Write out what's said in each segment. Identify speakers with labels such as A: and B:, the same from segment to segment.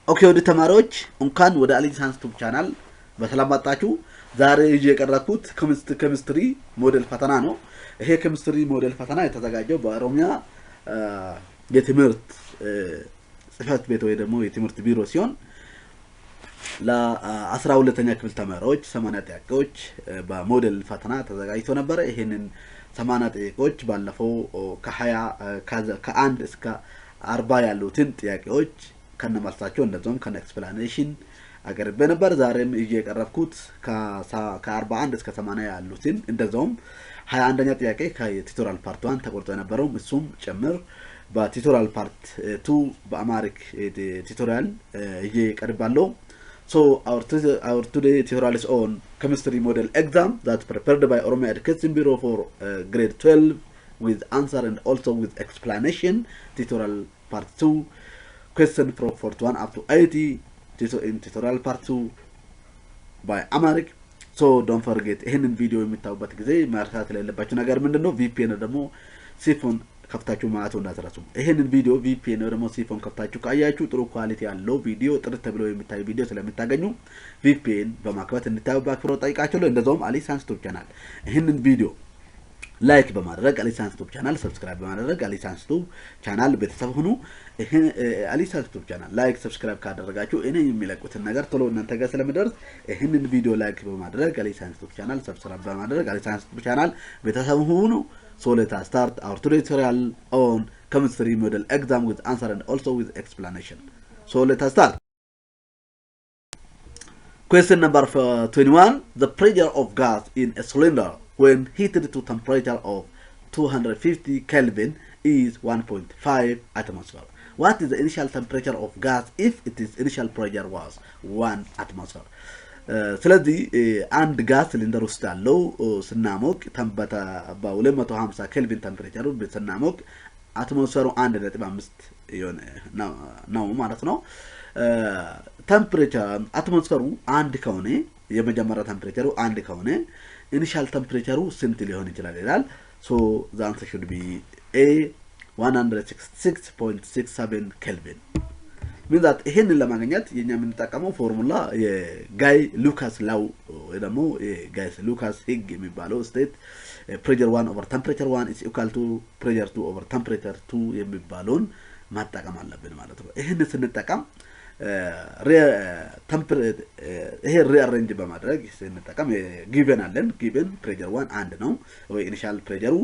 A: ኦኬ ወደ ተማሪዎች እንኳን ወደ አሊ ሳይንስ ዩቲዩብ ቻናል በሰላም መጣችሁ። ዛሬ ይዤ የቀረብኩት ኬሚስትሪ ሞዴል ፈተና ነው። ይሄ ኬሚስትሪ ሞዴል ፈተና የተዘጋጀው በኦሮሚያ የትምህርት ጽህፈት ቤት ወይ ደግሞ የትምህርት ቢሮ ሲሆን ለ12ኛ ክፍል ተማሪዎች 80 ጥያቄዎች በሞዴል ፈተና ተዘጋጅቶ ነበር። ይሄንን 80 ጥያቄዎች ባለፈው ከ1 እስከ 40 ያሉትን ጥያቄዎች ከነማልሳቸው እንደዛም ከነ ኤክስፕላኔሽን አቀርቤ ነበር። ዛሬም እየቀረብኩት ከ41 እስከ 80 ያሉትን እንደዛም 21ኛ ጥያቄ ከቲቶራል ፓርት 1 ተቆርጦ የነበረው እሱም ጭምር በቲቶራል ፓርት 2 በአማሪክ ቲቶሪያል እየቀርባለሁ። So our today tutorial is on chemistry model exam that's prepared by Oromia Education Bureau for grade 12 with answer and also with explanation. Tutorial part 2 question from 41 up to 80 in tutorial part 2 by Amharic. So don't forget ይሄንን ቪዲዮ የምታዩበት ጊዜ ማርሳት የሌለባችሁ ነገር ምንድነው VPN ደግሞ ሲፎን ከፍታችሁ ማለት እንዳትረሱ። ይሄንን ቪዲዮ VPN ደግሞ ሲፎን ከፍታችሁ ካያችሁ ጥሩ ኳሊቲ ያለው ቪዲዮ ጥርት ተብሎ የሚታይ ቪዲዮ ስለምታገኙ VPN በማክፈት እንድታዩ በአክብሮት ጠይቃችኋለሁ። እንደዛውም አሊ ሳይንስ ዩቲዩብ ቻናል ይሄንን ቪዲዮ ላይክ በማድረግ አሊ ሳይንስ ዩቲዩብ ቻናል ሰብስክራይብ በማድረግ አሊ ሳይንስ ዩቲዩብ ቻናል ቤተሰብ ሁኑ። ይሄ አሊ ሳይንስ ዩቲዩብ ቻናል ላይክ ሰብስክራይብ ካደረጋችሁ እኔ የሚለቁትን ነገር ቶሎ እናንተ ጋር ስለሚደርስ ይሄንን ቪዲዮ ላይክ በማድረግ አሊ ሳይንስ ዩቲዩብ ቻናል ሰብስክራይብ በማድረግ አሊ ሳይንስ ዩቲዩብ ቻናል ቤተሰብ ሁኑ። So let us start our tutorial on chemistry model exam with answer and also with explanation. So let us start. Question number 21. The pressure of gas in a cylinder when heated to temperature of 250 Kelvin is 1.5 atmosphere. What is the initial temperature of gas if its initial pressure was 1 atmosphere? ስለዚህ አንድ ጋዝ ሲሊንደር ውስጥ ያለው ስናሞቅ በ250 ኬልቪን ቴምፕሬቸር ስናሞቅ አትሞስፌሩ 1.5 ይሆን ነው ማለት ነው። ቴምፕሬቸር አትሞስፌሩ 1 ከሆነ የመጀመሪያ ቴምፕሬቸሩ 1 ከሆነ ኢኒሻል ቴምፕሬቸሩ ስንት ሊሆን ይችላል ይላል። ሶ the answer should be A 166.67 ኬልቪን means that ይሄንን ለማግኘት የኛ የምንጠቀመው ፎርሙላ የጋይ ሉካስ ላው ወይ ደግሞ የጋይ ሉካስ ህግ የሚባለው ስቴት pressure 1 over temperature 1 is equal to pressure 2 over temperature 2 የሚባለውን ማጠቀም አለብን ማለት ነው። ይሄንን ስንጠቀም ይሄ ሪአሬንጅ በማድረግ ስንጠቀም ጊቨን አለን። ጊቨን pressure 1 1 ነው ወይ ኢኒሻል ፕሬሸሩ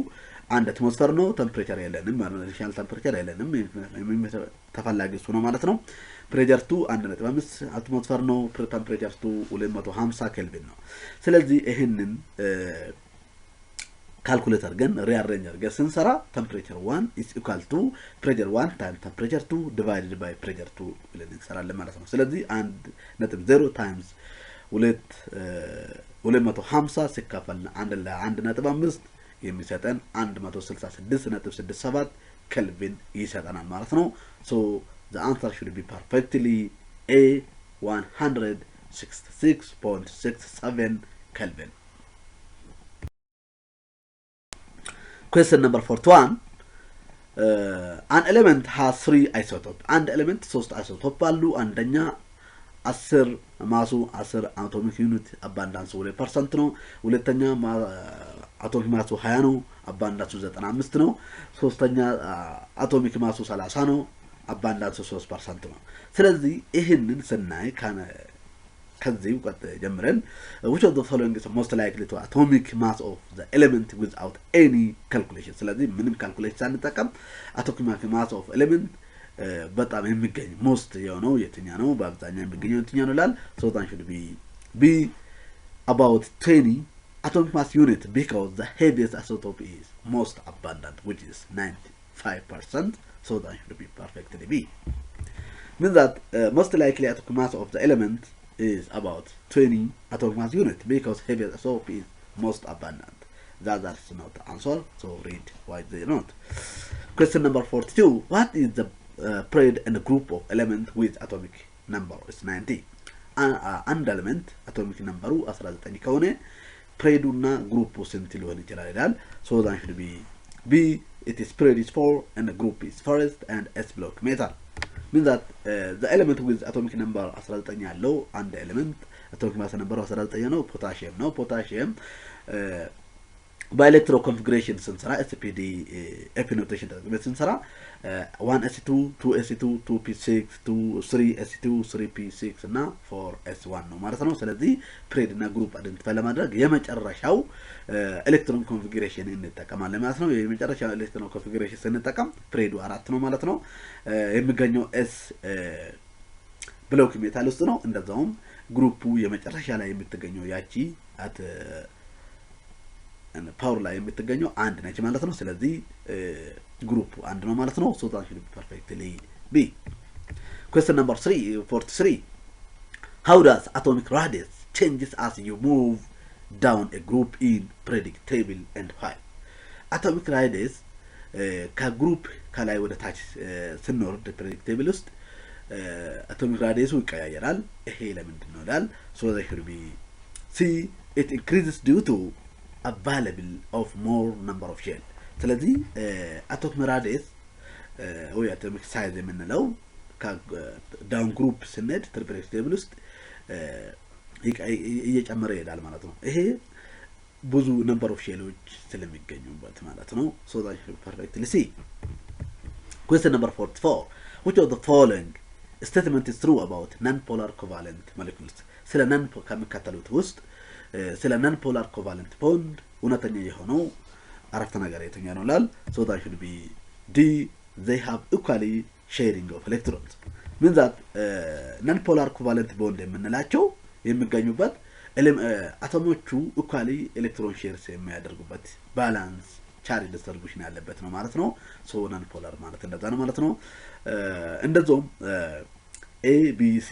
A: 1 አትሞስፌር ነው። ቴምፕሬቸር የለንም ማለት ነው። ኢኒሻል ቴምፕሬቸር የለንም ተፈላጊ እሱ ነው ማለት ነው። ፕሬሸር 2 1.5 አትሞስፌር ነው። ቴምፕሬቸር 2 250 ኬልቪን ነው። ስለዚህ ይሄንን ካልኩሌት አድርገን ሪአሬንጅ አድርገን ስንሰራ ቴምፕሬቸር 1 is equal to pressure 1 times temperature 2 divided by pressure 2 ብለን እንሰራለን ማለት ነው። ስለዚህ 1.0 times 250 ሲካፈል 1.5 የሚሰጠን 166.67 ኬልቪን ይሰጠናል ማለት ነው። So the answer should be perfectly A 166.67 Kelvin. Question number 41. An element has 3 isotopes. And element 3 isotopes አሉ። አንደኛ 10 ማሱ 10 አቶሚክ ዩኒት አባንዳንስ 2% ነው። ሁለተኛ አቶሚክ ማሱ 20 ነው፣ አባንዳንሱ 95 ነው። ሶስተኛ አቶሚክ ማሱ 30 ነው፣ አባንዳንሱ 3% ነው። ስለዚህ ይሄንን ስናይ ከዚህ ወጥ ጀምረን which of the following is most likely to atomic mass of the element without any calculation? ስለዚህ ምንም ካልኩሌሽን ሳንጠቀም atomic mass of element በጣም የሚገኝ most የሆነው የትኛው ነው? በአብዛኛው የሚገኘው የትኛው ነው ይላል። So that should be about 20 atomic mass unit because the heaviest isotope is most abundant which is 95%. So that should be perfectly B. Means that most likely atomic mass of the element is about 20 atomic mass unit because heaviest isotope is most abundant. That's not the answer. So read why they not. Question number 42. What is the period and group of element with atomic number is 90? አንድ ኤሌመንት አቶሚክ ነምበሩ 19 ከሆነ ፕሬዱና ግሩፑ ስንት ሊሆን ይችላል ይላል። So that should be B. It is period is 4 and the group is first and S block metal. means that the element with atomic number 19 ያለው አንድ element atomic mass number 19 ነው potassium ነው potassium በኤሌክትሮ ኮንፊግሬሽን ስንሰራ SPD AP notation ተጠቅመን ስንሰራ 1s2 2s2 2p6 3s2 3p6 እና 4s1 ነው ማለት ነው ስለዚህ ፕሬድ እና ግሩፕ አይደንቲፋይ ለማድረግ የመጨረሻው ኤሌክትሮን ኮንፊግሬሽን እንጠቀማለን ማለት ነው የመጨረሻው ኤሌክትሮን ኮንፊግሬሽን ስንጠቀም ፕሬዱ 4 ነው ማለት ነው የሚገኘው s ብሎክ ሜታል ውስጥ ነው እንደዛውም ግሩፑ የመጨረሻ ላይ የምትገኘው ያቺ አት and power ላይ የምትገኘው አንድ ነች ማለት ነው ስለዚህ ግሩፕ አንድ ነው ማለት ነው so that should be perfectly be question number 43 how does atomic radius changes as you move down a group in periodic table and why atomic radius ከግሩፕ ከላይ ወደ ታች ስንወርድ periodic table ውስጥ atomic radius ይቀያየራል ይሄ ለምንድን ነው ይላል so that should be c it increases due to available of more number of shell ስለዚህ atomic radius ወይ atomic size የምንለው ዳውን ግሩፕ ስንሄድ periodic table ውስጥ እየጨመረ ይሄዳል ማለት ነው ይሄ ብዙ number of shells ስለሚገኙበት ማለት ነው so that you perfectly see question number 44 which of the following statement is true about non-polar covalent molecules ስለ non ከመከተሉት ውስጥ ስለ non polar covalent bond እውነተኛ የሆነው አረፍተ ነገር የትኛው ነው ላል so that should be d they have equally sharing of electrons means that non polar covalent bond የምንላቸው የሚገኙበት አቶሞቹ equally electron shares የሚያደርጉበት balance charge distribution ያለበት ነው ማለት ነው so non polar ማለት እንደዛ ነው ማለት ነው እንደዛውም a b c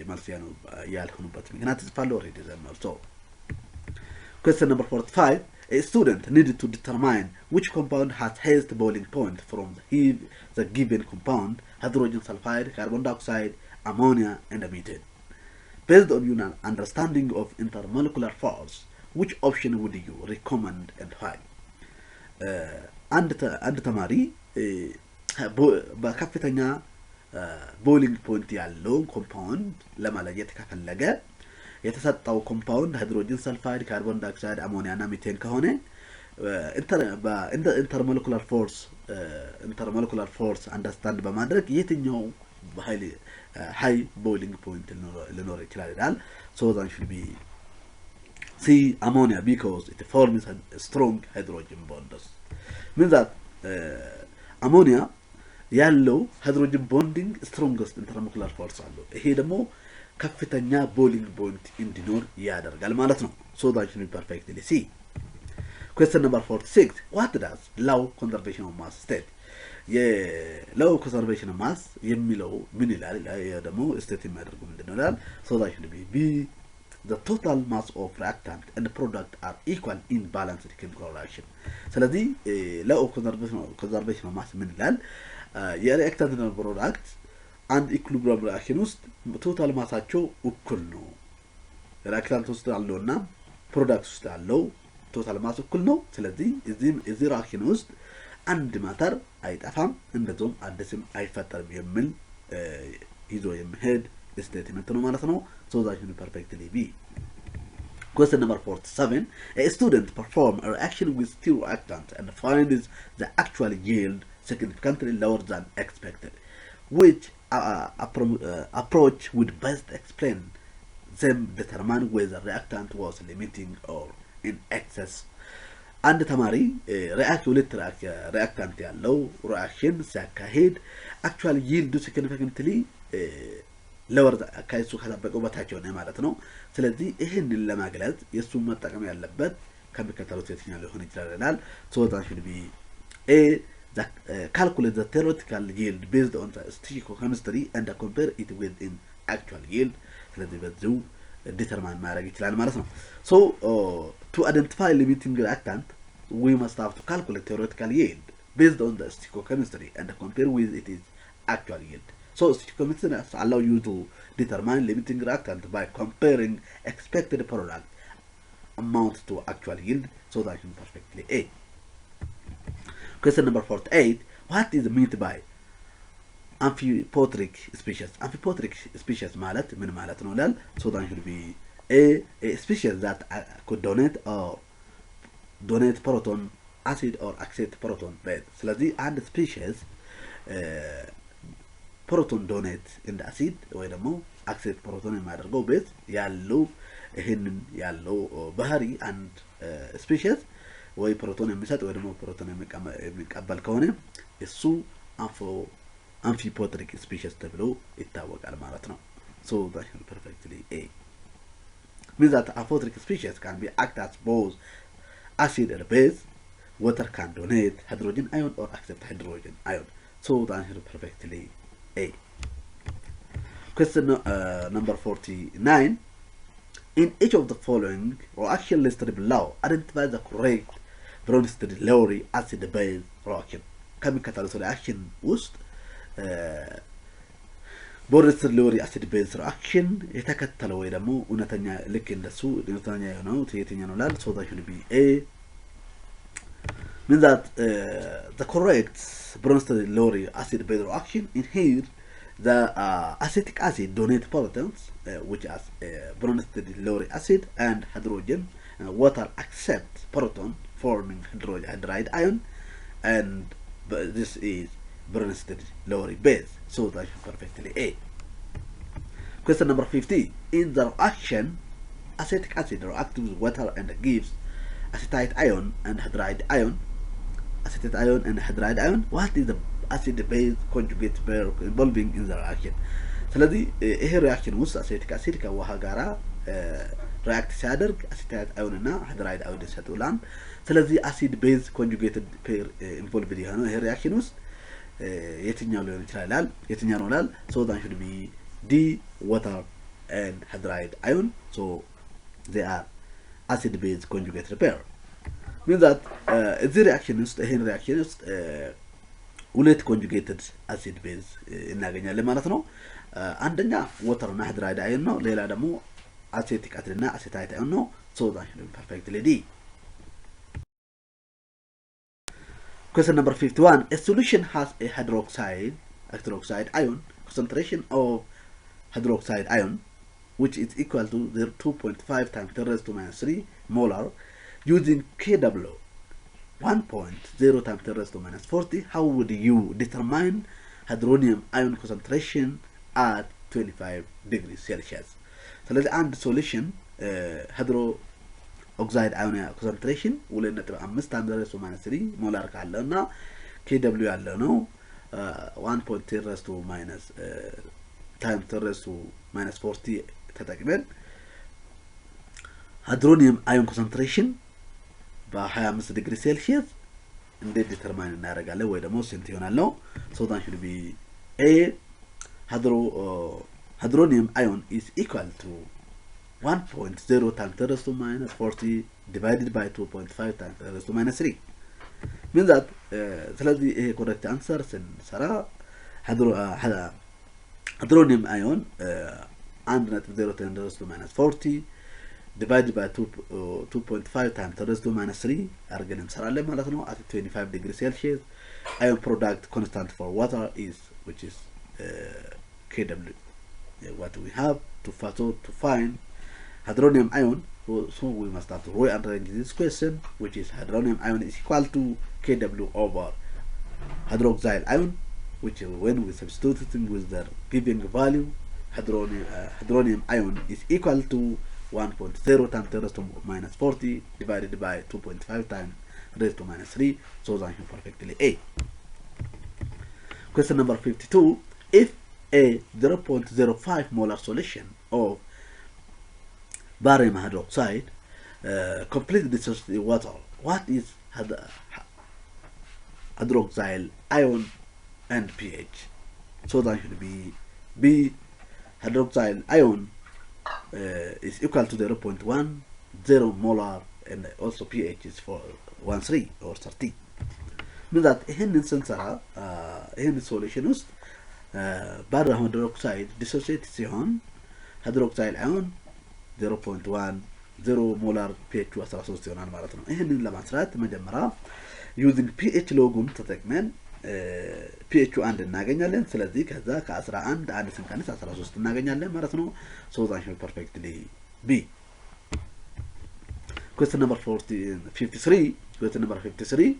A: መልሲያ ነው ያልሆኑበት ምክንያት ጽፋለሁ already ዘመር so question number 45 a student needed to determine which compound has highest boiling point from the given compound hydrogen sulfide carbon dioxide ammonia and methane based on your understanding of intermolecular force which option would you recommend and why አንድ ተማሪ በከፍተኛ boiling point ያለው ኮምፓውንድ ለማለየት ከፈለገ የተሰጠው ኮምፓውንድ ሃይድሮጅን ሰልፋይድ ካርቦን ዳይኦክሳይድ አሞኒያ እና ሚቴን ከሆነ intermolecular force አንደርስታንድ በማድረግ የትኛው ሃይ ቦይሊንግ ፖይንት ሊኖር ይችላል ይላል so that should be C ammonia because it forms a strong hydrogen bonds means that ammonia ያለው ሃይድሮጅን ቦንዲንግ strongest intermolecular force አለው ይሄ ደግሞ ከፍተኛ ቦይሊንግ ፖይንት እንዲኖር ያደርጋል ማለት ነው so that should be perfectly see question number 46 what does law conservation of mass state law conservation of mass የሚለው ምን ይላል ደግሞ state የሚያደርጉ ምንድነው ይላል so that should be b the total mass of reactant and product are equal in balanced chemical reaction ስለዚህ law conservation of mass ምን ይላል የሪአክታንት እና ፕሮዳክት አንድ ኢኩሊብሪየም ሪአክሽን ውስጥ ቶታል ማሳቸው እኩል ነው ሪአክታንት ውስጥ ያለውና ፕሮዳክት ውስጥ ያለው ቶታል ማስ እኩል ነው ስለዚህ እዚህ ሪአክሽን ውስጥ አንድ ማተር አይጠፋም እንደዚሁም አዲስም አይፈጠርም የሚል ይዞ የሚሄድ ስቴትመንት ነው ማለት ነው so that you perfectly be question number 47 a student perform a reaction with two reactants and finds the actual yield significantly lower than expected which approach would best explain them determine whether reactant was limiting or in excess አንድ ተማሪ reactant ያለው reaction ሲያካሂድ actual yield significantly lower ከሱ ከታበቀው በታች ሆነ ማለት ነው ስለዚህ ይሄንን ለማግለጽ የሱ መጠቀም ያለበት ከመከተሉት የትኛው ሊሆን ይችላል so that should be a calculate the theoretical yield based on the stoichiochemistry and compare it with in actual yield ስለዚህ በዚሁ determine ማድረግ ይችላል ማለት ነው so to identify limiting reactant we must have to calculate theoretical yield based on the stoichiochemistry and compare with it is actual yield so stoichiochemistry allow you to determine limiting reactant by comparing expected product amount to actual yield so that you can perfectly a question number 48 what is meant by amphipotric species ማለት ምን ማለት ነው ላል so that should be a species that could donate proton acid or accept proton base ስለዚህ አንድ species proton donate in the acid ወይ ደግሞ accept proton የሚያደርገው ቤዝ ያለው ይሄንን ያለው ባህሪ አንድ species ወይ ፕሮቶን የሚሰጥ ወይ ደግሞ ፕሮቶን የሚቀበል ከሆነ እሱ amphipotric species ተብሎ ይታወቃል ማለት ነው so that is perfectly a means that amphipotric species can be act as both acid and base water can donate hydrogen ion or accept hydrogen ion so that is perfectly a question number 49 in each of the following reaction listed below identify the correct Bronsted-Lowry acid base reaction ከሚከተሉት reaction ውስጥ Bronsted-Lowry acid base reaction የተከተለው ወይ ደግሞ እውነተኛ ልክ እንደሱ እውነተኛ የሆነው የትኛው ነው ላል so that should be a means that the correct Bronsted-Lowry acid base reaction in here the acetic acid donate protons which as Bronsted-Lowry acid and hydrogen water accept proton forming hydride ion and this is Bronsted-Lowry base so that is perfectly A. Question number 50 in the reaction acetic acid reacts with water and gives acetate ion and hydride ion what is the acid base conjugate pair involving in the reaction ስለዚህ ይሄ reaction ውስጥ acetic acid ከውሃ ጋራ react ሲያደርግ acetate ion እና hydride ion ይሰጡላል ስለዚህ acid base conjugated pair involved የሆነው ይሄ reaction ውስጥ የትኛው ሊሆን ይችላል የትኛው ነው ላል so that should be D water and hydride ion so they are acid base conjugated pair means that this reaction ውስጥ ይሄን reaction ውስጥ ሁለት conjugated acid base እናገኛለን ማለት ነው አንደኛ water እና hydride ion ነው ሌላ ደግሞ acetic acid እና acetate ion ነው so that should be perfectly D. Question number 51 a solution has a hydroxide ion concentration of hydroxide ion which is equal to 2.5 times 10 raised to minus 3 molar using Kw 1.0 times 10 raised to minus 40 how would you determine hydronium ion concentration at 25 degrees Celsius ስለዚህ አንድ ሶሉሽን hydroxide ion concentration 2.5 times 10 raised to minus 3 molar ካለና Kw ያለው ነው 1.10 raised to minus times 10 raised to minus 40 ተጠቅመን hydronium ion concentration በ25 ዲግሪ ሴልሺየስ እንዴት ዲተርማይን እናደርጋለን ወይ ደግሞ ስንት ይሆናል ነው so that should be a hydronium ion is equal to 1.0 times 10 raised to minus 40 divided by 2.5 times 10 raised to minus 3 means that ስለዚህ ይሄ correct answer ስንሰራ hydronium ion 1.0 times 10 raised to minus 40 divided by 2.5 times 10 raised to minus 3 አርገን እንሰራለን ማለት ነው at 25 degrees Celsius ion product constant for water is which is Kw what we have to find hydronium ion so we must have to rearrange this question which is hydronium ion is equal to Kw over hydroxide ion which when we substitute it with the given value hydronium ion is equal to 1.0 times 10 raised to minus 40 divided by 2.5 times raised to minus 3 so that is perfectly A. Question number 52 if a 0.05 molar solution of barium hydroxide completely dissolves the water what is hydroxyl ion and pH so that should be B hydroxyl ion is equal to 0.10 molar and also pH is for 13 or 30 means that ይሄንን ስንሰራ ይሄን solution ውስጥ barium hydroxide dissociate ሲሆን hydroxyl ion 0.10 molar pH 13 ይሆናል ማለት ነው ይሄንን ለማስራት መጀመሪያ using pH ሎጉን ተጠቅመን pH አንድ እናገኛለን ስለዚህ ከዛ ከ11 አንድ ስንቀንስ 13 እናገኛለን ማለት ነው so the answer perfectly B question number 53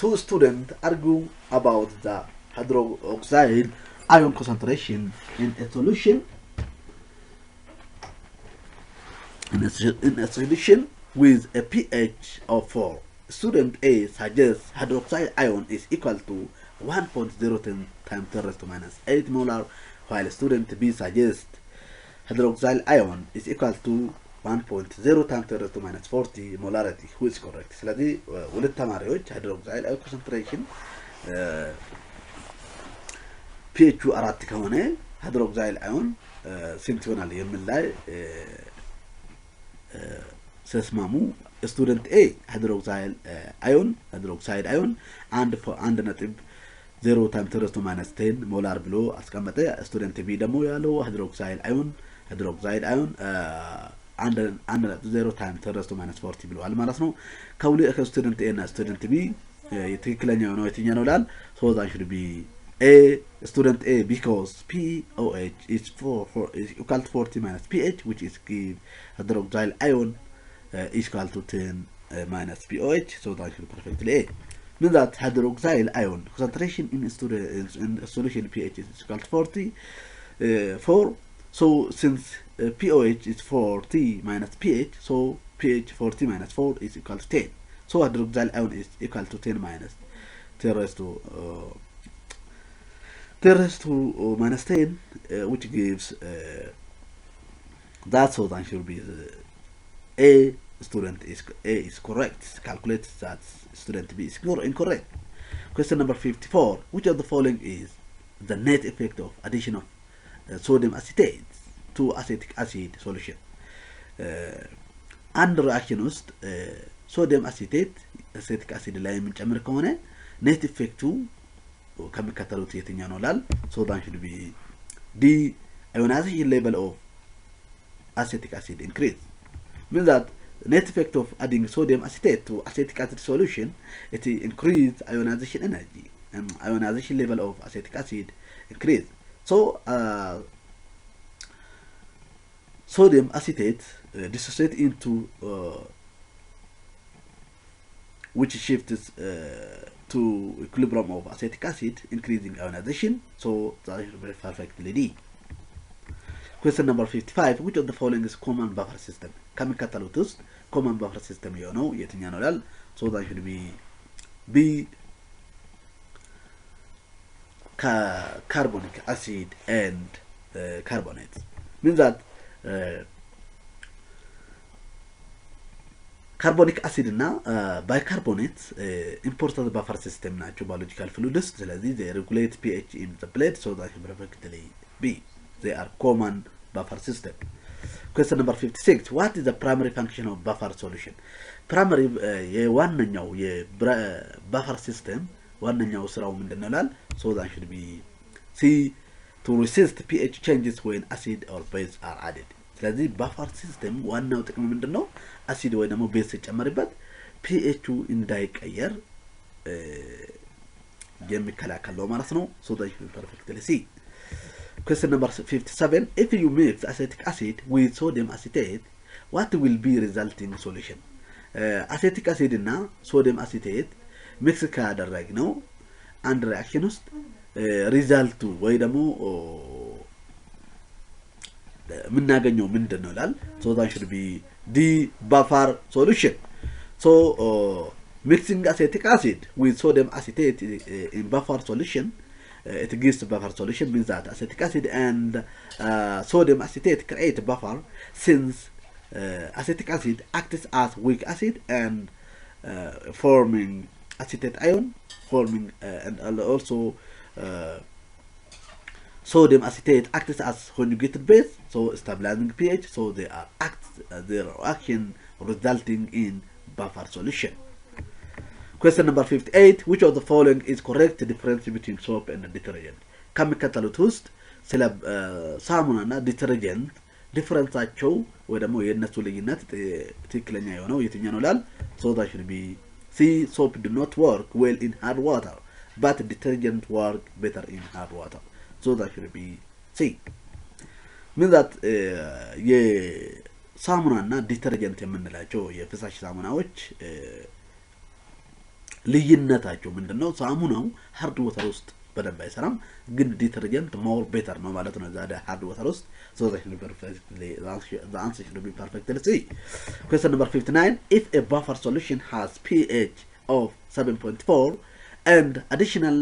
A: two students argue about the hydroxyl ion concentration in a solution with a pH of 4. Student A suggests hydroxide ion is equal to 1.010 times 10 raised to minus 8 molar, while student B suggests hydroxide ion is equal to 1.0 times 10 raised to minus 40 molarity. Who is correct? ስለዚህ ሁለት ተማሪዎች hydroxide ion concentration pH 4 ከሆነ hydroxide ion ስንት ይሆናል የሚል ላይ ስስማሙ student A hydroxide ion 1.0 times 10 raised to minus 10 molar ብሎ አስቀመጠ student B ደግሞ ያለው hydroxide ion 1.0 times 10 raised to minus 40 ብለዋል ማለት ነው ከስቱደንት A እና student B የትክክለኛው ነው የትኛው ነው ላል so that should be A student A because POH is equal to 40 minus pH which is give hydroxide ion is equal to 10 minus pOH so that should be perfectly A means that hydroxide ion concentration in solution pH is equal to 4 so since pOH is 40 minus pH so pH 40 minus 4 is equal to 10 so hydroxide ion is equal to 10 minus 10 raised to minus 10 which gives that so that should be A student is correct calculate that student B is incorrect question number 54 which of the following is the net effect of addition of sodium acetate to acetic acid solution and reaction ውስጥ sodium acetate acetic acid ላይ የምንጨምር ከሆነ net effect ከመከተሉት የትኛው ነው ላል so that should be D ionization level of acetic acid increase means that net effect of adding sodium acetate to acetic acid solution it increase ionization energy and ionization level of acetic acid increase so sodium acetate dissociate into which shifts to equilibrium of acetic acid increasing ionization so that is perfectly D question number 55 which of the following is common buffer system ከመከተሉት ውስጥ common buffer system የሆነው የትኛው ነው ላል so that should be B carbonic acid and carbonate means that carbonic acid እና bicarbonate important buffer system ናቸው biological fluids ስለዚህ they regulate pH in the blood so that is perfectly B they are common buffer system question number 56 what is the primary function of buffer solution primary የዋነኛው የbuffer system ዋነኛው ስራው ምንድነው ላል so that should be C to resist pH changes when acid or base are added ስለዚህ buffer system ዋናው ጥቅሙ ምንድነው አሲድ ወይ ደግሞ ቤዝ ሲጨመርበት pH እንዳይቀየር የሚከላከለው ማለት ነው so that should be perfectly C question number 57 if you mix acetic acid with sodium acetate what will be resulting solution acetic acid እና sodium acetate mix ካደረግነው አንድ reaction ውስጥ ሪዛልቱ ወይ ደግሞ ምናገኘው ምንድነው ላል so that should be D buffer solution so mixing acetic acid with sodium acetate in buffer solution it gives buffer solution means that acetic acid and sodium acetate create a buffer since acetic acid acts as weak acid and forming acetate ion forming and also sodium acetate acts as conjugated base so stabilizing pH so they are their reaction resulting in buffer solution question number 58 which of the following is correct difference between soap and detergent ከመከተሉት ውስጥ ስለ ሳሙናና ዲተርጀንት ዲፈረንሳቸው ወይ ደግሞ የነሱ ልዩነት ትክክለኛ የሆነው የትኛው ነው ላል so that should be C soap do not work well in hard water but detergent work better in hard water. So that should be C. Means that የሳሙናና ዲተርጀንት የምንላቸው የፍሳሽ ሳሙናዎች ልዩነታቸው ምንድነው? ሳሙናው ሃርድ ወተር ውስጥ በደንብ አይሰራም፣ ግን ዲተርጀንት ሞር ቤተር ነው ማለት ነው ዛዳ ሃርድ ወተር ውስጥ። So that should be perfectly, the answer should be perfectly C. Question number 59. If a buffer solution has pH of 7.4 and additional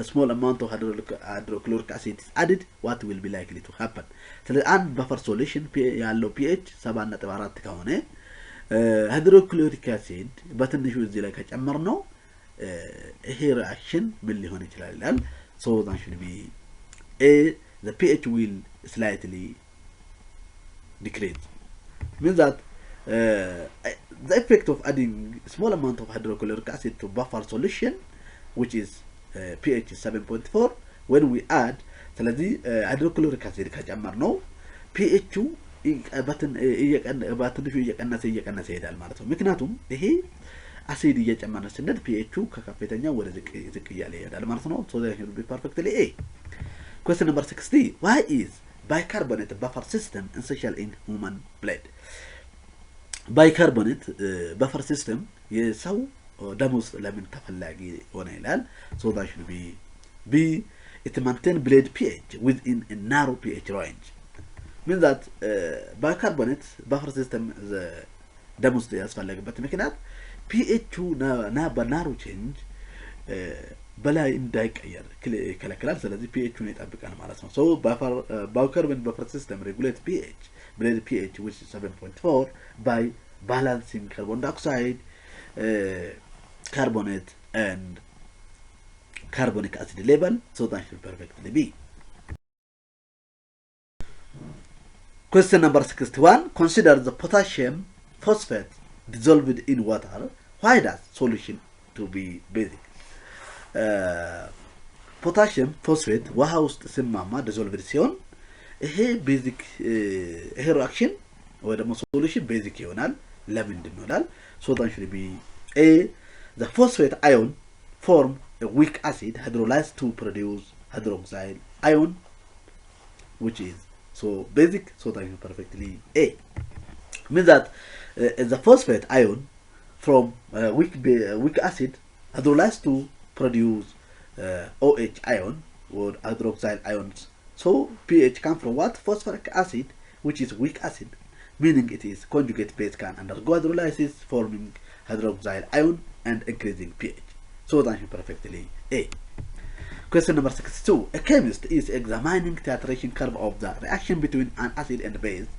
A: a small amount of hydrochloric acid is added, what will be likely to happen? So and buffer solution ያለው pH 7.4 ከሆነ hydrochloric acid በትንሹ እዚህ ላይ ከጨመር ነው ይሄ reaction ምን ሊሆን ይችላል ይላል። So that should be A. The pH will slightly decrease. Means that the effect of adding small amount of hydrochloric acid to buffer solution, which is pH 7.4, when we add ስለዚህ hydrochloric acid ከጨመር ነው pH በትንሹ እየቀነሰ ይሄዳል ማለት ነው። ምክንያቱም ይሄ አሲድ እየጨመረ ሲነድ pH ከከፍተኛ ወደ ዝቅ እያለ ይሄዳል ማለት ነው። So that should be perfectly A. Question number 60. Why is bicarbonate buffer system essential in human blood? Bicarbonate buffer system የሰው ደም ውስጥ ለምን ተፈላጊ ሆነ ይላል። So that should be B. It maintain blood pH within a narrow pH range. Means that bicarbonate buffer system ደም ውስጥ ያስፈልግበት ምክንያት pH በናሮ ቼንጅ በላይ እንዳይቀየር ይከለክላል። ስለዚህ pH ይጠብቃል ማለት ነው። So bicarbonate buffer system regulate pH, blood pH which is 7.4 by balancing carbon dioxide, carbonate and carbonic acid level. So that should perfectly be. Question number 61. Consider the potassium phosphate dissolved in water. Why does solution to be basic? ፖታሽየም ፎስፌት ውሃ ውስጥ ሲማማ ዲዞልቭድ ሲሆን ይሄ ቤዚክ ይሄ ሪአክሽን ወይ ደግሞ ሶሉሽን ቤዚክ ይሆናል። ለምንድን ነው ይላል። So that should be A. The phosphate ion form a weak acid hydrolyzed to produce hydroxyl ion, which is so basic. So that is perfectly A. Means that the phosphate ion from weak acid hydrolyzed to produce OH ion or hydroxyl ions. So pH comes from what? Phosphoric acid, which is weak acid, meaning it is conjugate base can undergo hydrolysis forming hydroxyl ion and increasing pH. So that is perfectly A. Question number 62. A chemist is examining titration curve of the reaction between an acid and base.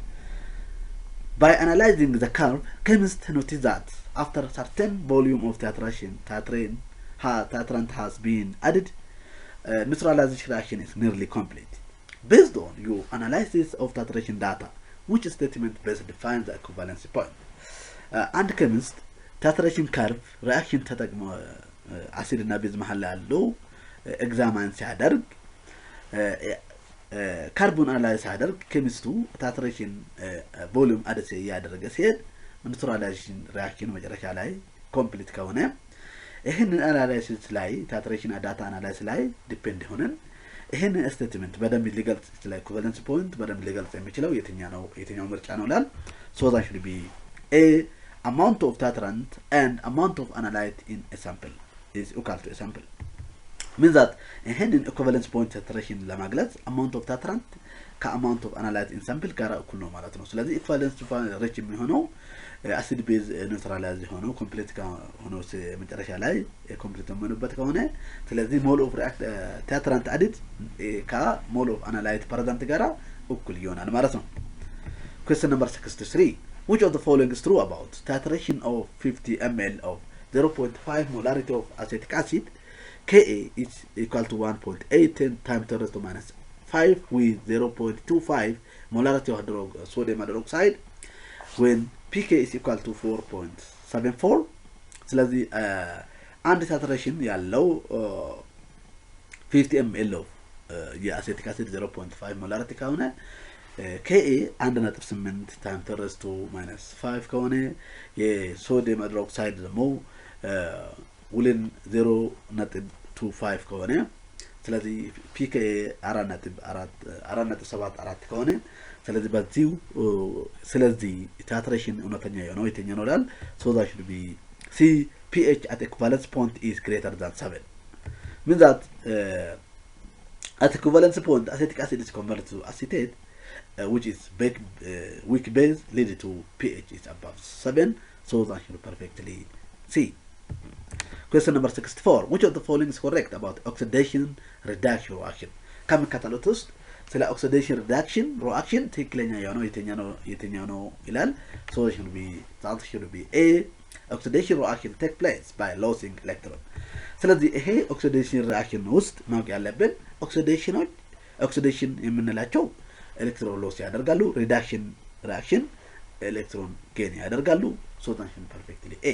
A: By analyzing the curve, chemist noticed that after a certain volume of titrant has been added, neutralization reaction is nearly complete. Based on your analysis of titration data, which statement best defines the equivalency point? And chemist titration curve reaction ተጠቅሞ አሲድ እና ቤዝ መሃል ያለው ኤግዛማይን ሲያደርግ ካርቦን አናላይዝ ሲያደርግ ኬሚስቱ ታትሬሽን ቮሊዩም አደሰ ያደረገ ሲሄድ ኒውትራላይዜሽን ሪአክሽን መጨረሻ ላይ ኮምፕሊት ከሆነ ይሄንን አናላይሲስ ላይ ታትሬሽን ዳታ አናላይሲስ ላይ ዲፔንድ ሆነን ይሄንን ስቴትመንት በደንብ ሊገልጽ ይችላል። ኢኩቫለንስ ፖይንት በደንብ ሊገልጽ የሚችለው የትኛው ምርጫ ነው ላል so that should be A. Amount of titrant and amount of analyte in a sample is equal to a sample. Means that ይሄንን ኢኩቫለንስ ፖይንት titration ለማግለጽ amount of titrant ከአማውንት ኦፍ አናላይት ኢን ሳምፕል ጋር እኩል ነው ማለት ነው። ስለዚህ ኢኩቫለንስ ሬት የሚሆነው አሲድ ቤዝ ኒውትራላይዝ ሆኖ ኮምፕሊት ሆኖ መጨረሻ ላይ ኮምፕሊት ሆኖበት ከሆነ ስለዚህ ሞል ኦፍ ቲትራንት አዲድ ከሞል ኦፍ አናላይት ፕሬዘንት ጋር እኩል ይሆናል ማለት ነው። Question number 63. Which of the following is true about titration of 50 ml of 0.5 molarity of acetic acid? Ka is equal to 1.8 times 10 to minus 5 with 0.25 molarity of sodium hydroxide when pK is equal to 4.74. ስለዚህ አንድ ሳቹሬሽን ያለው 50 ml of የአሴቲክ አሲድ 0.5 molarity ከሆነ Ka 1.8 times 10 to minus 5 ከሆነ የሶዲየም ሃይድሮክሳይድ ደግሞ ውልን 4.25 ከሆነ ስለዚህ ፒኬኤ 4.74 ከሆነ ስለዚህ በዚሁ ስለዚህ saturation እውነተኛ የሆነው የትኛው ነው ይላል so that should be C pH at equivalence point is greater than 7 means that at equivalence point acetic acid is converted to acetate which is weak base lead to pH is above 7 so that should perfectly C. Question number 64 which of the following is correct about oxidation reduction reaction كم كتلوت ውስጥ ስለ oxidation reduction reaction ትክክለኛ የሆነው የትኛው ነው ይላል so it should be A oxidation reaction take place by losing electron ስለዚህ ይሄ oxidation reaction ውስጥ ማወቅ ያለብን oxidation የምንላቸው ኤሌክትሮን ሎስ ያደርጋሉ reduction reaction ኤሌክትሮን gain ያደርጋሉ so that should perfectly A.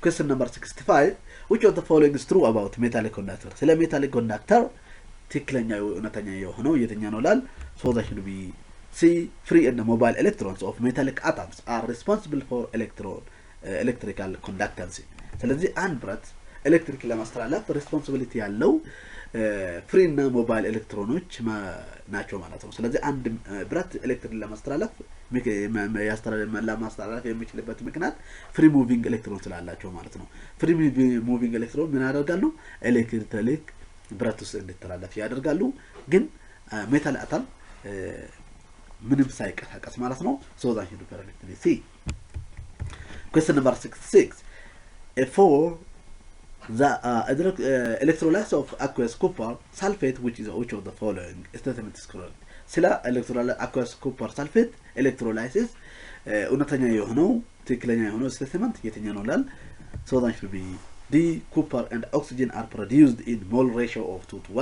A: Question number 65 which of the following is true about metallic conductor ስለ metallic conductor ትክክለኛ እውነተኛ የሆነው የትኛው ነው ይላል so that should be C free and mobile electrons of metallic atoms are responsible for electrical conductancy ስለዚህ አንድ ብረት ኤሌክትሪክ ለማስተላለፍ ሬስፖንሲቢሊቲ ያለው ፍሪ እና ሞባይል ኤሌክትሮኖች ናቸው ማለት ነው ስለዚህ አንድ ብረት ኤሌክትሪክ ለማስተላለፍ ለማስተላለፍ የሚችልበት ምክንያት ፍሪ ሙቪንግ ኤሌክትሮን ስላላቸው ማለት ነው ፍሪ ሙቪንግ ኤሌክትሮን ምን ያደርጋሉ ኤሌክትሪክ ብረት ውስጥ እንዲተላለፍ ያደርጋሉ ግን ሜታል አተም ምንም ሳይቀሳቀስ ማለት ነው so that you perfectly see. Question number 66 for the electrolysis of aqueous copper sulfate which of the following statement is correct ስለ electrolysis aqueous copper sulfate electrolysis እውነተኛ የሆነው ትክክለኛ የሆነው statement የትኛው ነው ይላል so that should be D copper and oxygen are produced in mole ratio of 2 to 1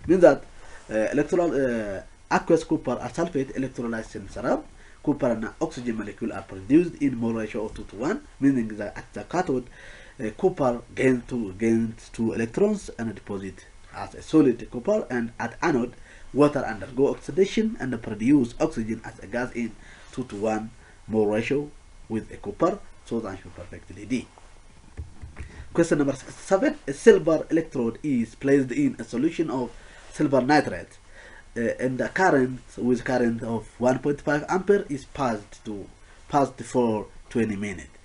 A: means that aqueous copper or sulfate electrolysis serum copper and oxygen molecule are produced in mole ratio of 2 to 1 meaning that at the cathode copper gains 2 electrons and deposit as a solid copper and at anode water undergo oxidation and produce oxygen as a gas in 2 to 1 mole ratio with a copper so the answer perfectly D. Question number 67 a silver electrode is placed in a solution of silver nitrate and the current of 1.5 ampere is passed for 20 minutes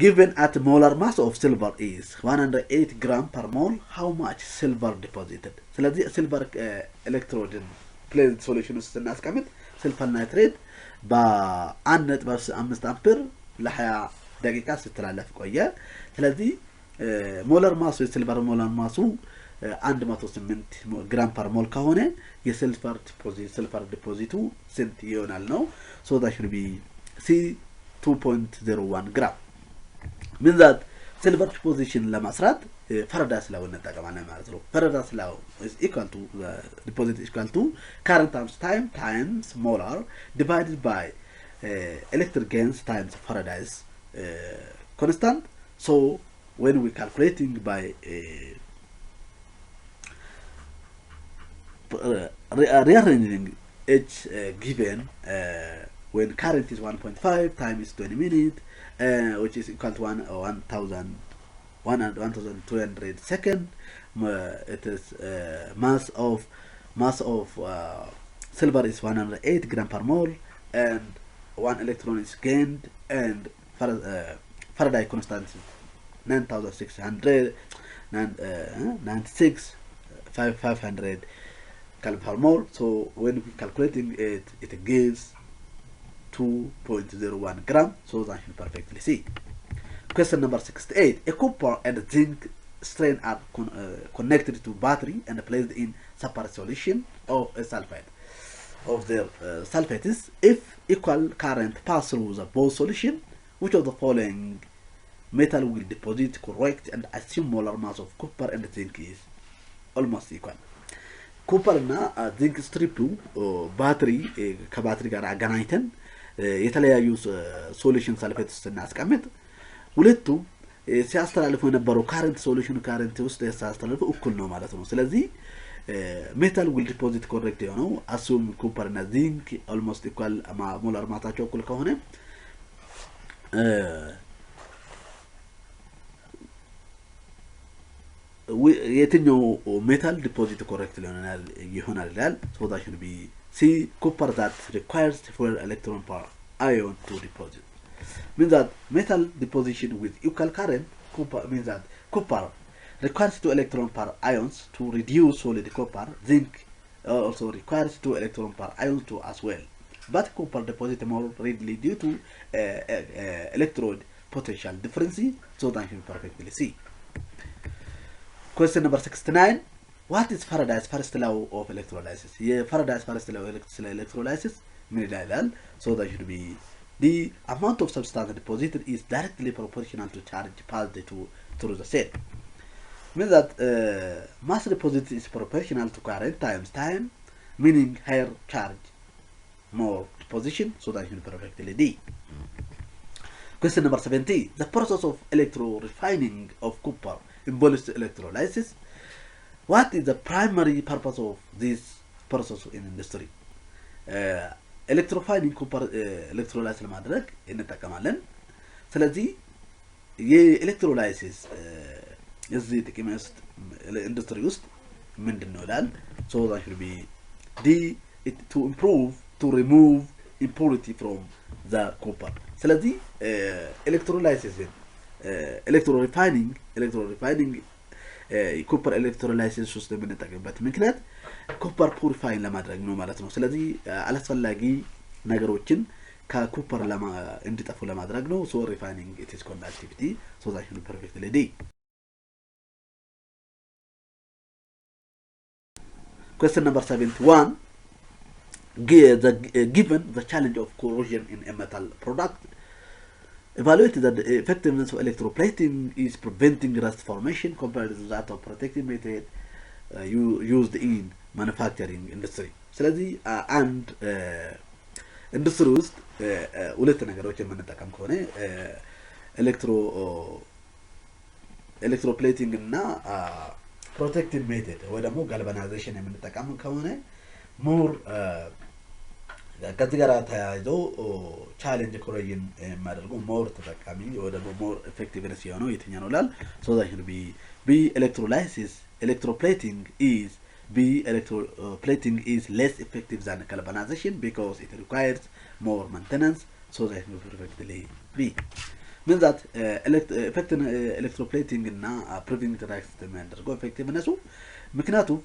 A: given at molar mass of silver is 108 gram per mole how much silver deposited ስለዚህ silver electrode in placed solution ውስጥ እናስቀምጥ silver nitrate በ1.5 አምፔር ለ20 ደቂቃ ስትላለፍ ቆየ ስለዚህ ሞላር ማሱ የሲልቨር ሞላር ማሱ 108 ግራም ፐር ሞል ከሆነ የሲልቨር ዲፖዚቱ ስንት ይሆናል ነው so that should be C 2.01 gram means that silver deposition ለማስራት Faraday's law እንጠቀማለን ማለት ነው Faraday's law is equal to the deposit is equal to current times time times molar divided by electric gains times Faraday's constant so when we calculating by rearranging each given when current is 1.5 time is 20 minutes which is equal to 1200 second it is mass of silver is 108 gram per mole and 1 electron is gained and Faraday constant 96,500 Kelvin per mole so when we calculating it gives 2.01 gram so that you perfectly see. Question number 68 a copper and zinc strain are connected to battery and placed in separate solution of a sulfate of their sulfates if equal current pass through the both solution which of the following metal will deposit correct and assume molar mass of copper and zinc is almost equal copper እና zinc strip ባትሪ ከባትሪ ጋር አገናኝተን የተለያዩ ሶሉሽን ሰልፌት ውስጥ እናስቀምጥ ሁለቱ ሲያስተላልፉ የነበረው ካረንት ሶሉሽን ካረንት ውስጥ ሲያስተላልፉ እኩል ነው ማለት ነው ስለዚህ metal will deposit correct ነው assume copper እና zinc almost equal molar ማሳቸው እኩል ከሆነ የትኛው ሜታል ዲፖዚት ኮሬክትሊ ይሆናል ይላል so that should be C copper that requires for electron per ion to deposit means that metal deposition with equal current copper means that copper requires 2 electron per ions to reduce solid copper zinc also requires 2 electron per ions to as well but copper deposit more readily due to electrode potential difference so that you perfectly see question number 69 what is Faraday's first law of electrolysis Faraday's first law of electrolysis so that should be the amount of substance deposited is directly proportional to charge passed through the cell means that mass deposit is proportional to current times time meaning higher charge more deposition so that should be perfectly D question number 70 the process of electro refining of copper involves electrolysis what is the primary purpose of this process in industry electrofying copper electrolysis ለማድረግ እንጠቀማለን ስለዚህ የኤሌክትሮላይሲስ እዚህ ጥቅም ውስጥ ኢንዱስትሪ ውስጥ ምንድነው ይላል so that should be to improve to remove impurity from the copper ስለዚህ electrolysis electro refining copper electrolysis ውስጥ የምንጠቀምበት ምክንያት copper purifying ለማድረግ ነው ማለት ነው ስለዚህ አላስፈላጊ ነገሮችን ከኮፐር እንዲጠፉ ለማድረግ ነው so refining it is called activity so that should be perfectly D question number 71 given the challenge of corrosion in a metal product evaluate that the effectiveness of electroplating is preventing rust formation compared to that of protective method used in manufacturing industry ስለዚህ አንድ ኢንዱስትሪ ውስጥ ሁለት ነገሮች የምንጠቀም ከሆነ ኤሌክትሮፕሌቲንግ እና ፕሮቴክቲቭ ሜተድ ወይ ደግሞ ጋልቫናይዜሽን የምንጠቀም ከሆነ ሞር ከዚህ ጋር ተያይዞ ቻሌንጅ ኮሬጅን የማደርገው ሞር ተጠቃሚ ወይ ደግሞ ሞር ኢፌክቲቭነስ የሆነው የትኛው ነው ይላል so that should be electrolysis electroplating is less effective than galvanization because it requires more maintenance so that it perfectly B means that electroplating እና preventing rust የሚያደርገው effectiveness ምክንያቱም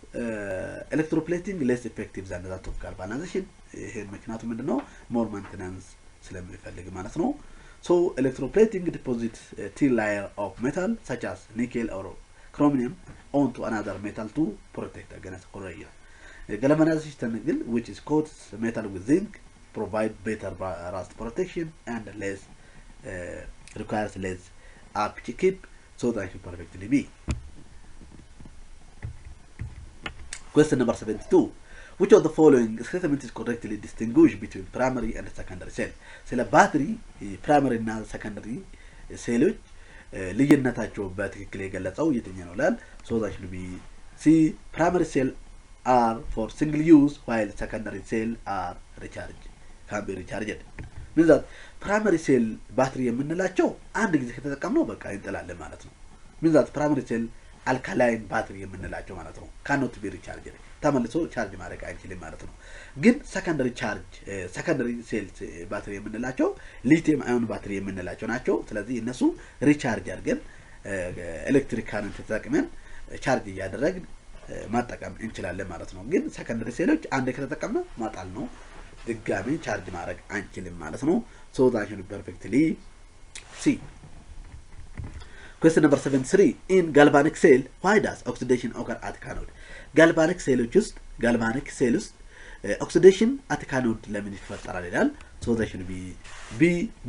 A: electroplating less effective than that of galvanization ይሄ ምክንያቱ ምንድነው more maintenance ስለሚፈልግ ማለት ነው so electroplating deposits a thin layer of metal such as nickel or chromium onto another metal to protect against corrosion galvanization which is coats metal with zinc provide better rust protection and less requires less upkeep so that you perfectly be question number 72 which of the following statement is correctly distinguished between primary and secondary cell ስለ ባትሪ primary እና secondary ሴሎች ልዩነታቸው በትክክል የገለጸው የትኛው ነው ይላል so that should be C primary cell are for single use while secondary cell are can be recharged means that primary cell ባትሪ የምንላቸው አንድ ጊዜ ከተጠቀምነው በቃ ይንጠላል ማለት ነው means that primary cell alkaline battery የምንላቸው ማለት ነው cannot be recharged ተመልሶ ቻርጅ ማድረግ አይችልም ማለት ነው ግን secondary cell battery የምንላቸው lithium ion battery የምንላቸው ናቸው ስለዚህ እነሱ ሪቻርጅ አድርገን ኤሌክትሪክ ካረንት ተጠቅመን ቻርጅ እያደረግን ማጠቀም እንችላለን ማለት ነው ግን secondary ሴሎች አንድ ከተጠቀምነው ማጣል ነው ድጋሚ ቻርጅ ማድረግ አንችልም ማለት ነው so that should be perfectly C question number 73 in galvanic cell why does oxidation occur at cathode galvanic cells oxidation at cathode ለምን ይፈጠራል ይላል so that should be B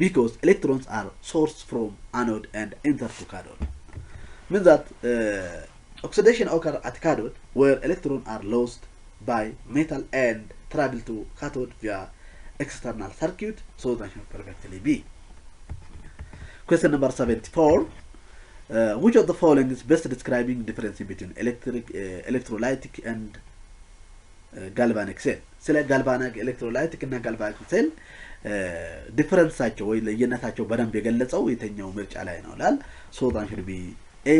A: because electrons are sourced from anode and enter to cathode means that oxidation occur at cathode where electrons are lost by metal and travel to cathode via external circuit so that should perfectly be question number 74 which of the following is best describing difference between electrolytic and galvanic cell ስለ galvanic electrolytic እና galvanic cell ዲፈረንሳቸው ወይ ለየነታቸው በደንብ የገለጸው የትኛው ምርጫ ላይ ነው ይላል so that should be A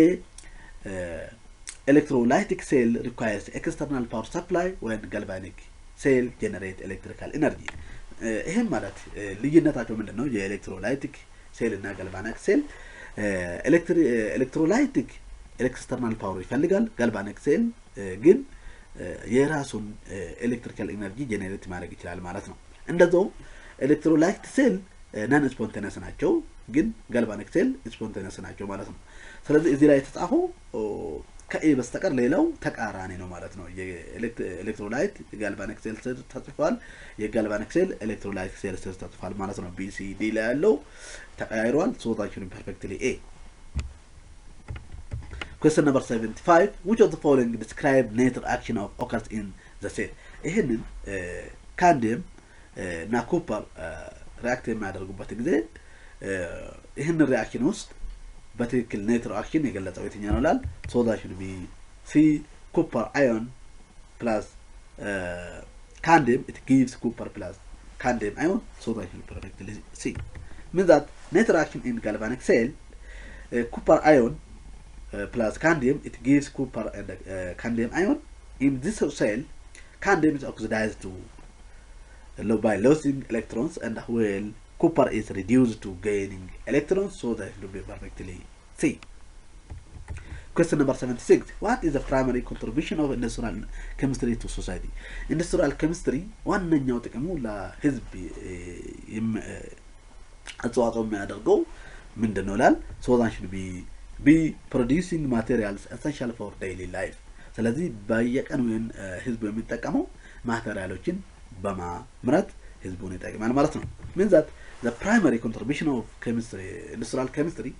A: electrolytic cell requires external power supply when galvanic cell generate electrical energy ይሄም ማለት ልዩነታቸው ምንድነው የኤሌክትሮላይቲክ ሴል እና ጋልቫኒክ ሴል ኤሌክትሮላይቲክ ኤክስተርናል ፓወር ይፈልጋል ጋልቫኒክ ሴል ግን የራሱን ኤሌክትሪካል ኤነርጂ ጄኔሬት ማድረግ ይችላል ማለት ነው እንደዛው ኤሌክትሮላይት ሴል ናን ስፖንቴነስ ናቸው ግን ጋልቫኒክ ሴል ስፖንቴነስ ናቸው ማለት ነው ስለዚህ እዚህ ላይ የተጻፈው ከኤ በስተቀር ሌላው ተቃራኒ ነው ማለት ነው የኤሌክትሮላይት ጋልቫኒክ ሴል ተጽፏል የጋልቫኒክ ሴል ኤሌክትሮላይት ሴል ተጽፏል ማለት ነው BCD ላይ ያለው ተቀያይሯል ሶታችን ፐርፌክትሊ ኤ Question number 75 which of the following describe nature action of occurs in the cell ይሄንን ካንዲየም እና ኮፐር ሪአክት የሚያደርጉበት ጊዜ ይሄን ሪአክሽን ውስጥ በትክክል ኔትር አክሽን የገለጸው የትኛው ነው ላል so that should be C copper ion plus candium it gives copper plus candium ion so that should be perfectly C means that nether action in galvanic cell copper ion plus candium it gives copper and candium ion in this cell candium is oxidized to by losing electrons and while copper is reduced to gaining electrons so that it will be perfectly C. Question number 76 what is the primary contribution of industrial chemistry to society industrial chemistry ዋነኛው ጥቅሙ ለህዝብ አስተዋጽኦ የሚያደርገው ምንድነው ላል so that should be producing materials essential for daily life ስለዚህ በየቀኑ ህዝብ የሚጠቀመው ማቴሪያሎችን በማምረት ህዝቡን ይጠቅማል ማለት ነው means that the primary contribution of chemistry industrial chemistry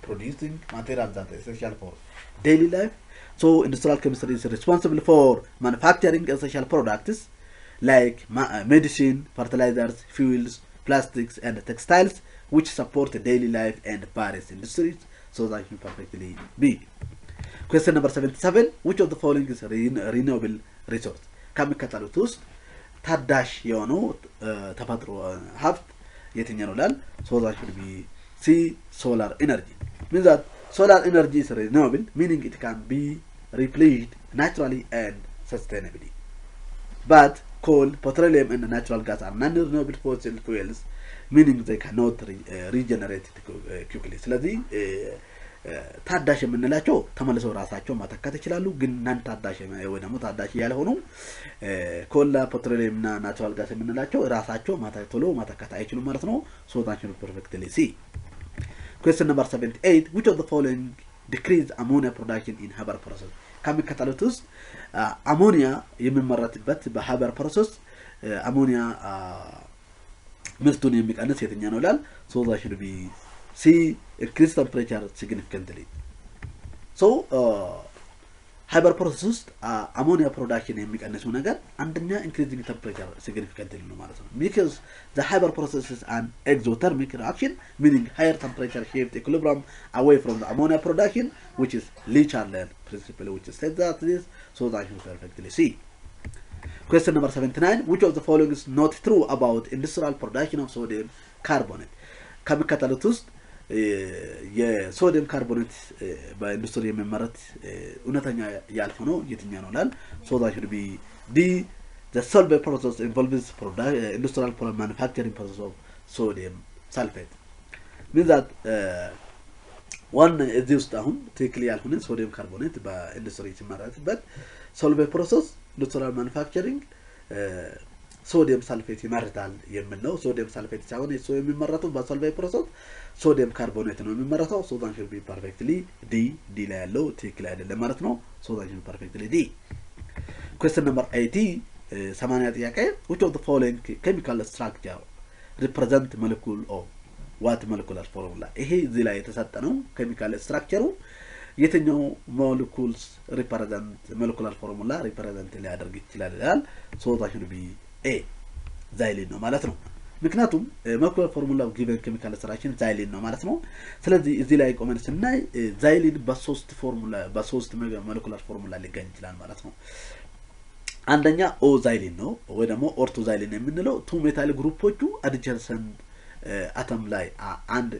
A: producing materials that are essential for daily life so industrial chemistry is responsible for manufacturing essential products like medicine fertilizers fuels plastics and textiles which support daily life and various industries so that you perfectly be question number 77 which of the following is renewable resource ከሚከተሉት ውስጥ ታዳሽ የሆነው ተፈጥሮ ሀብት የትኛው ነው ላል so that should be C solar energy means that solar energy is renewable meaning it can be replenished naturally and sustainably but coal petroleum and natural gas are non-renewable fossil fuels meaning they cannot regenerate quickly ስለዚህ ታዳሽ የምንላቸው ተመልሰው ራሳቸው ማተካት ይችላሉ ግን ናን ታዳሽ ወይ ደግሞ ታዳሽ ያልሆኑ ኮላ ፔትሮሊየም እና ናቹራል ጋስ የምንላቸው ራሳቸው ማተቶሎ ማተካት አይችሉም ማለት ነው so that you perfectly see question number 78 which of the following decrease ammonia production in Haber process ከሚከተሉት ውስጥ አሞኒያ የሚመረትበት በሃበር ፕሮሰስ አሞኒያ ምርቱን የሚቀንስ የትኛው ነው ላል so that should be C increase temperature significantly so hyper process ammonia production የሚቀንሰው ነገር አንደኛ increasing temperature significantly ነው ማለት ነው because the hyper process is an exothermic reaction meaning higher temperature shift equilibrium away from the ammonia production which is Le-Chatelard principle which says that this so that you perfectly see question number 79 which of the following is not true about industrial production of sodium carbonate ከሚከተሉት ውስጥ የሶዲየም ካርቦኔት በኢንዱስትሪ የሚመረት እውነተኛ ያልሆነው የትኛው ነው ላል so that should be D the solvent process involves industrial manufacturing process of sodium sulfate means that one እዚህ ውስጥ አሁን ትክክል ያልሆነ ሶዲየም ካርቦኔት በኢንዱስትሪ ሲመረትበት solvent process industrial manufacturing ሶዲየም ሳልፌት ይመረታል የምንለው ሶዲየም ሳልፌት ሳይሆን እሱ የሚመረተው በሶልቬት ፕሮሰስ ሶዲየም ካርቦኔት ነው የሚመረተው so that should be perfectly D ላይ ያለው ትክክል አይደለም ማለት ነው so that should be perfectly D question number 80 80 ጥያቄ which of the following chemical structure represent molecule of what molecular formula ይሄ እዚህ ላይ የተሰጠነው chemical structure የትኛው molecules represent molecular formula represent ሊያደርግ ይችላል ይላል so that should be A xylene ነው ማለት ነው ምክንያቱም molecular formula of given chemical structure xylene ነው ማለት ነው ስለዚህ እዚህ ላይ ቆመን ስናይ xylene በሶስት ፎርሙላ በሶስት molecular formula ሊገኝ ይችላል ማለት ነው አንደኛ O xylene ነው ወይ ደግሞ ortho xylene የምንለው two metal ግሩፖቹ adjacent atom ላይ አንድ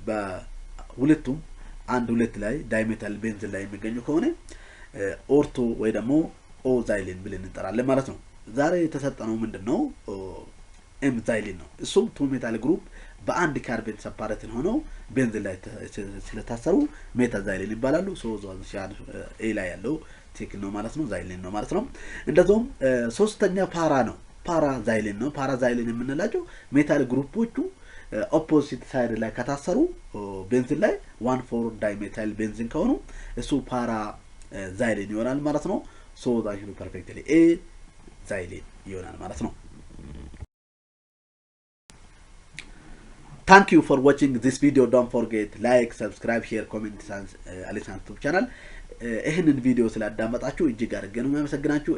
A: በሁለቱም አንድ ሁለት ላይ ዳይሜታይል ቤንዚን ላይ የሚገኙ ከሆነ ኦርቶ ወይ ደግሞ ኦዛይሊን ብለን እንጠራለን ማለት ነው። ዛሬ የተሰጠነው ምንድነው ኤምዛይሊን ነው። እሱም ቱ ሜታል ግሩፕ በአንድ ካርበን ሰፓሬትን ሆነው ቤንዚን ላይ ስለታሰሩ ሜታዛይሊን ይባላሉ። ኤ ላይ ያለው ትክክል ነው ማለት ነው፣ ዛይሊን ነው ማለት ነው። እንደዛውም ሶስተኛ ፓራ ነው፣ ፓራዛይሊን ነው። ፓራዛይሊን የምንላቸው ሜታል ግሩፖቹ ኦፖዚት ሳይድ ላይ ከታሰሩ ቤንዚን ላይ 1,4 ዳይሜታይል ቤንዚን ከሆኑ እሱ ፓራ ዛይሊን ይሆናል ማለት ነው። ሶ ዛት ኢዝ ፐርፌክትሊ ኤ ዛይሊን ይሆናል ማለት ነው። Thank you for watching this video. Don't forget like, subscribe, share, comment and Alishan YouTube channel. ይሄንን ቪዲዮ ስላዳመጣችሁ እጅግ አድርጌ ነው የማመሰግናችሁ።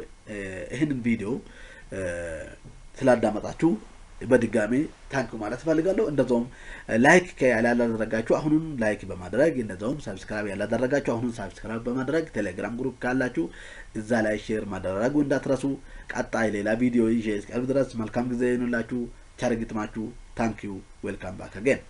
A: ይሄንን ቪዲዮ ስላዳመጣችሁ በድጋሚ ታንክ ማለት ፈልጋለሁ። እንደዛውም ላይክ ያላደረጋችሁ አሁንም ላይክ በማድረግ እንደዛውም ሰብስክራይብ ያላደረጋችሁ አሁንም ሰብስክራይብ በማድረግ ቴሌግራም ግሩፕ ካላችሁ እዛ ላይ ሼር ማድረጉ እንዳትረሱ። ቀጣይ ሌላ ቪዲዮ ይዤ እስከ ድረስ መልካም ጊዜ ይሁንላችሁ። ቻርግጥማችሁ። Thank you. Welcome back again.